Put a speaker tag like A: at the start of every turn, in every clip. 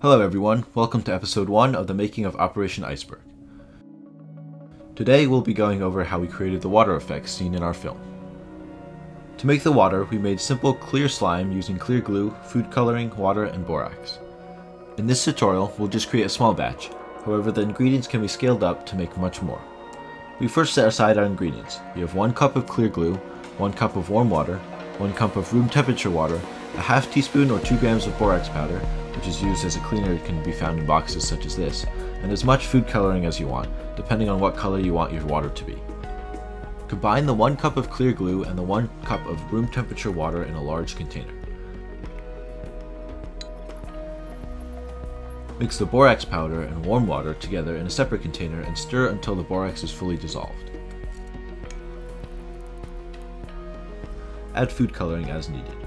A: Hello everyone, welcome to episode 1 of the making of Operation Iceberg. Today we'll be going over how we created the water effects seen in our film. To make the water, we made simple clear slime using clear glue, food coloring, water, and borax. In this tutorial, we'll just create a small batch, however the ingredients can be scaled up to make much more. We first set aside our ingredients. We have 1 cup of clear glue, 1 cup of warm water, 1 cup of room temperature water, a half teaspoon or 2 grams of borax powder, which is used as a cleaner, can be found in boxes such as this, and as much food coloring as you want, depending on what color you want your water to be. Combine the 1 cup of clear glue and the 1 cup of room temperature water in a large container. Mix the borax powder and warm water together in a separate container and stir until the borax is fully dissolved. Add food coloring as needed.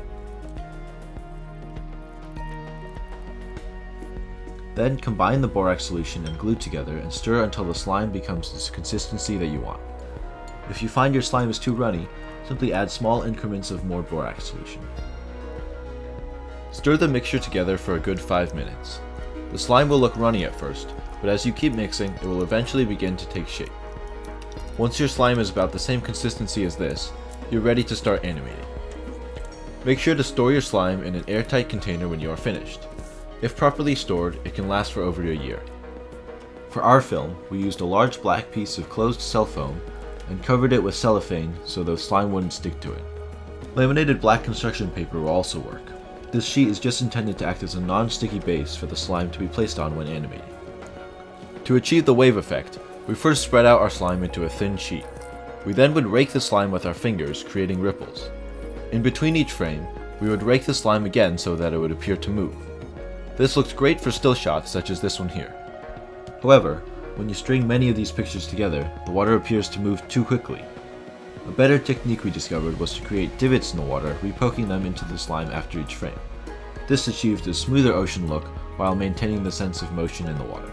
A: Then combine the borax solution and glue together and stir until the slime becomes the consistency that you want. If you find your slime is too runny, simply add small increments of more borax solution. Stir the mixture together for a good 5 minutes. The slime will look runny at first, but as you keep mixing, it will eventually begin to take shape. Once your slime is about the same consistency as this, you're ready to start animating. Make sure to store your slime in an airtight container when you are finished. If properly stored, it can last for over a year. For our film, we used a large black piece of closed cell foam and covered it with cellophane so the slime wouldn't stick to it. Laminated black construction paper will also work. This sheet is just intended to act as a non-sticky base for the slime to be placed on when animating. To achieve the wave effect, we first spread out our slime into a thin sheet. We then would rake the slime with our fingers, creating ripples. In between each frame, we would rake the slime again so that it would appear to move. This looks great for still shots such as this one here. However, when you string many of these pictures together, the water appears to move too quickly. A better technique we discovered was to create divots in the water, repoking them into the slime after each frame. This achieved a smoother ocean look while maintaining the sense of motion in the water.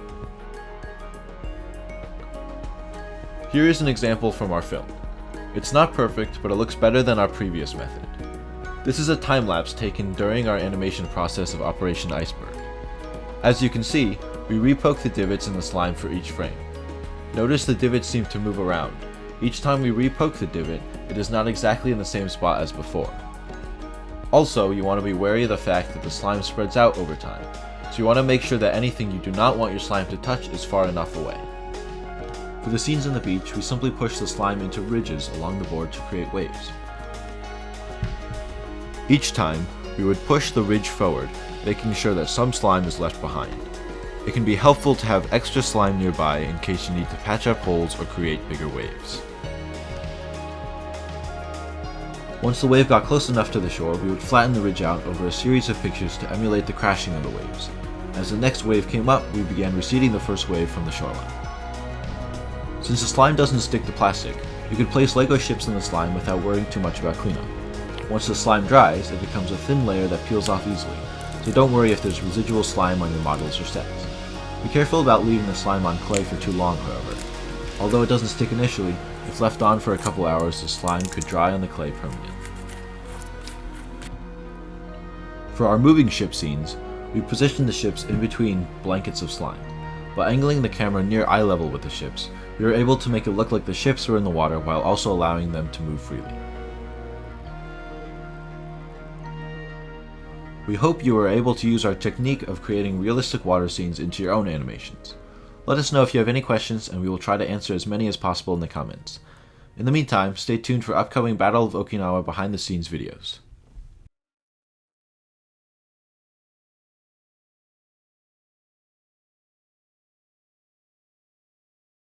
A: Here is an example from our film. It's not perfect, but it looks better than our previous method. This is a time-lapse taken during our animation process of Operation Iceberg. As you can see, we repoke the divots in the slime for each frame. Notice the divots seem to move around. Each time we repoke the divot, it is not exactly in the same spot as before. Also, you want to be wary of the fact that the slime spreads out over time, so you want to make sure that anything you do not want your slime to touch is far enough away. For the scenes on the beach, we simply push the slime into ridges along the board to create waves. Each time, we would push the ridge forward, making sure that some slime is left behind. It can be helpful to have extra slime nearby in case you need to patch up holes or create bigger waves. Once the wave got close enough to the shore, we would flatten the ridge out over a series of pictures to emulate the crashing of the waves. As the next wave came up, we began receding the first wave from the shoreline. Since the slime doesn't stick to plastic, you can place Lego ships in the slime without worrying too much about cleanup. Once the slime dries, it becomes a thin layer that peels off easily, so don't worry if there's residual slime on your models or sets. Be careful about leaving the slime on clay for too long, however. Although it doesn't stick initially, if left on for a couple hours, the slime could dry on the clay permanently. For our moving ship scenes, we positioned the ships in between blankets of slime. By angling the camera near eye level with the ships, we were able to make it look like the ships were in the water while also allowing them to move freely. We hope you are able to use our technique of creating realistic water scenes into your own animations. Let us know if you have any questions and we will try to answer as many as possible in the comments. In the meantime, stay tuned for upcoming Battle of Okinawa behind the scenes videos.